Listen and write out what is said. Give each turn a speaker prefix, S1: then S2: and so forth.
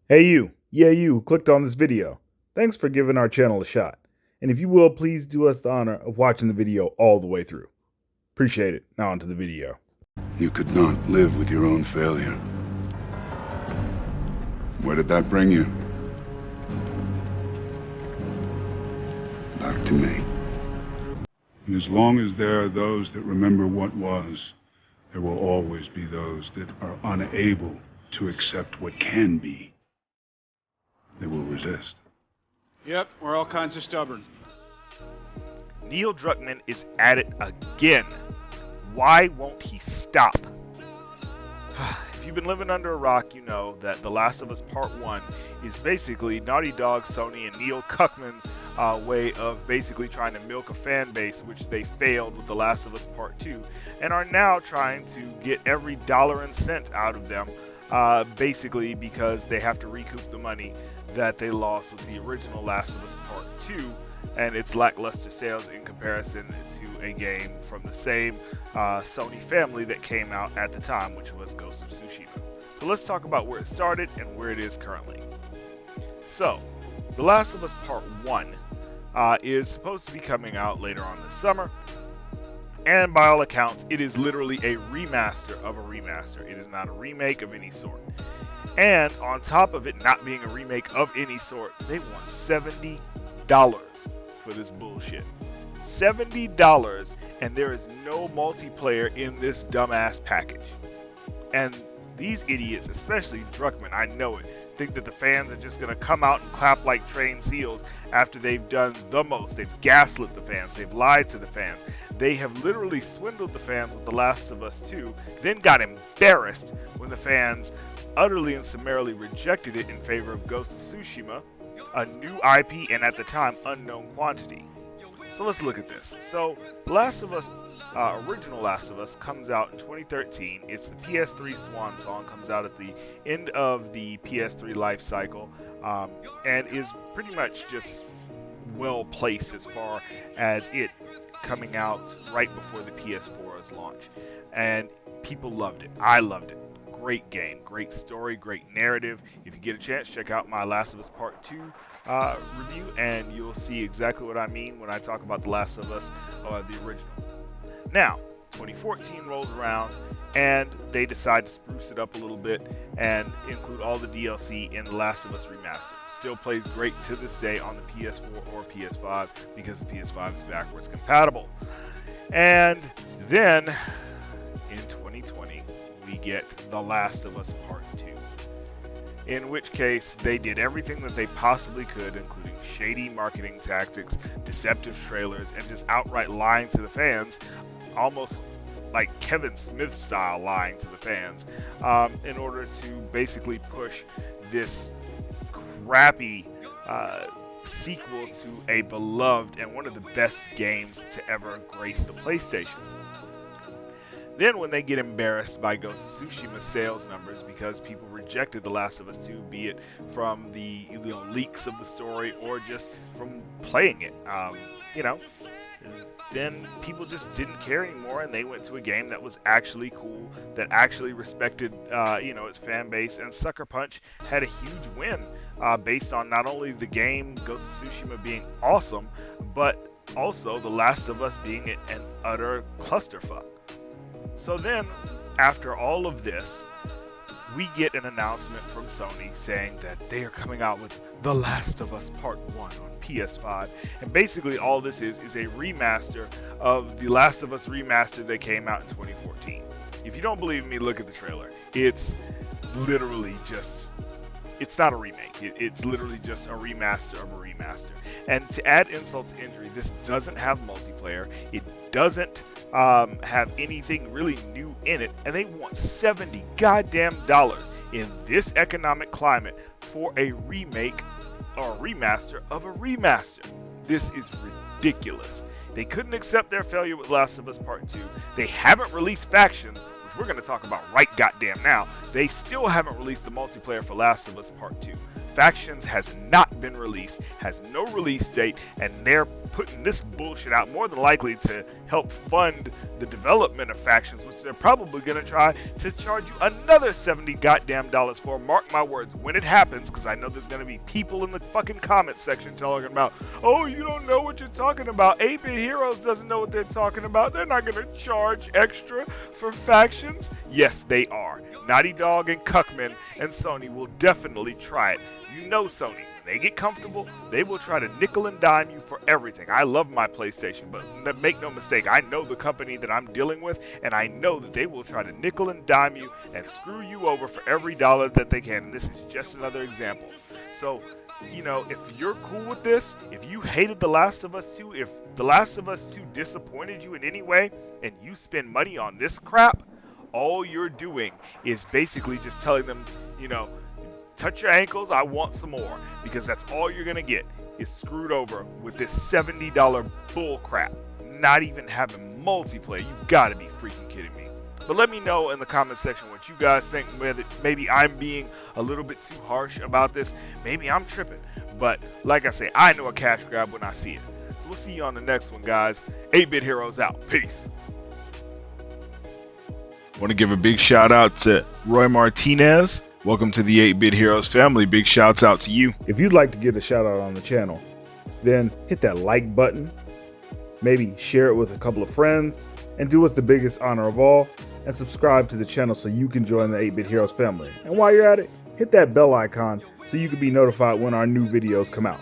S1: Hey you, yeah you who clicked on this video. Thanks for giving our channel a shot. And if you will, please do us the honor of watching the video all the way through. Appreciate it. Now onto the video.
S2: You could not live with your own failure. Where did that bring you? Back to me. And as long as there are those that remember what was, there will always be those that are unable to accept what can be. They will resist.
S3: Yep, we're all kinds of stubborn.
S4: Neil Druckman is at it again. Why won't he stop? If you've been living under a rock, you know that The Last of Us Part 1 is basically Naughty Dog, Sony, and Neil Druckman's way of basically trying to milk a fan base, which they failed with The Last of Us Part 2, and are now trying to get every dollar and cent out of them, basically because they have to recoup the money that they lost with the original Last of Us Part 2 and its lackluster sales in comparison to a game from the same Sony family that came out at the time, which was Ghost of Tsushima. So let's talk about where it started and where it is currently. So, The Last of Us Part 1 is supposed to be coming out later on this summer, and by all accounts, it is literally a remaster of a remaster. It is not a remake of any sort. And on top of it not being a remake of any sort, they want $70 for this bullshit. $70, and there is no multiplayer in this dumbass package. And these idiots, especially Druckman, I know it, think that the fans are just going to come out and clap like trained seals after they've done the most. They've gaslit the fans. They've lied to the fans. They have literally swindled the fans with The Last of Us 2, then got embarrassed when the fans utterly and summarily rejected it in favor of Ghost of Tsushima, a new IP and at the time unknown quantity. So let's look at this. So The Last of Us, original Last of Us, comes out in 2013. It's the PS3 swan song, comes out at the end of the PS3 life cycle, and is pretty much just well placed as far as it coming out right before the PS4's launch. And people loved it. I loved it. Great game, great story, great narrative. If you get a chance, check out my Last of Us Part 2 review, and you'll see exactly what I mean when I talk about The Last of Us, the original. Now, 2014 rolls around, and they decide to spruce it up a little bit and include all the DLC in The Last of Us Remastered. Still plays great to this day on the PS4 or PS5 because the PS5 is backwards compatible. And then, in 2020, we get The Last of Us Part 2, in which case they did everything that they possibly could, including shady marketing tactics, deceptive trailers, and just outright lying to the fans, almost like Kevin Smith style lying to the fans, in order to basically push this crappy sequel to a beloved and one of the best games to ever grace the PlayStation. Then when they get embarrassed by Ghost of Tsushima's sales numbers because people rejected The Last of Us 2, be it from the leaks of the story or just from playing it, then people just didn't care anymore, and they went to a game that was actually cool, that actually respected, its fan base. And Sucker Punch had a huge win based on not only the game Ghost of Tsushima being awesome, but also The Last of Us being an utter clusterfuck. So then, after all of this, we get an announcement from Sony saying that they are coming out with The Last of Us Part 1 on PS5. And basically all this is a remaster of The Last of Us Remastered that came out in 2014. If you don't believe me, look at the trailer. It's literally just, it's not a remake. It's literally just a remaster of a remaster. And to add insult to injury, this doesn't have multiplayer. It doesn't have anything really new in it, and they want $70 goddamn dollars in this economic climate for a remake or a remaster of a remaster. This is ridiculous. They couldn't accept their failure with Last of Us Part 2. They haven't released Factions, which we're going to talk about right goddamn now. They still haven't released the multiplayer for Last of Us Part 2. Factions has not been released, has no release date, and they're putting this bullshit out more than likely to help fund the development of Factions, which they're probably going to try to charge you another $70 goddamn dollars for. Mark my words, when it happens, because I know there's going to be people in the fucking comment section talking about, oh, you don't know what you're talking about. 8-Bit Heroes doesn't know what they're talking about. They're not going to charge extra for Factions. Yes, they are. Naughty Dog and Cuckman and Sony will definitely try it. You know Sony, when they get comfortable, they will try to nickel and dime you for everything. I love my PlayStation, but make no mistake, I know the company that I'm dealing with, and I know that they will try to nickel and dime you and screw you over for every dollar that they can. And this is just another example. So, you know, if you're cool with this, if you hated The Last of Us 2, if The Last of Us 2 disappointed you in any way, and you spend money on this crap, all you're doing is basically just telling them, you know, touch your ankles, I want some more. Because that's all you're going to get is screwed over with this $70 bull crap. Not even having multiplayer. You got to be freaking kidding me. But let me know in the comment section what you guys think. Maybe I'm being a little bit too harsh about this. Maybe I'm tripping. But like I say, I know a cash grab when I see it. So we'll see you on the next one, guys. 8-Bit Heroes out. Peace. Want to give a big shout out to Roy Martinez. Welcome to the 8-Bit Heroes family. Big shouts out to you.
S1: If you'd like to get a shout out on the channel, then hit that like button, maybe share it with a couple of friends, and do us the biggest honor of all, and subscribe to the channel so you can join the 8-Bit Heroes family. And while you're at it, hit that bell icon so you can be notified when our new videos come out.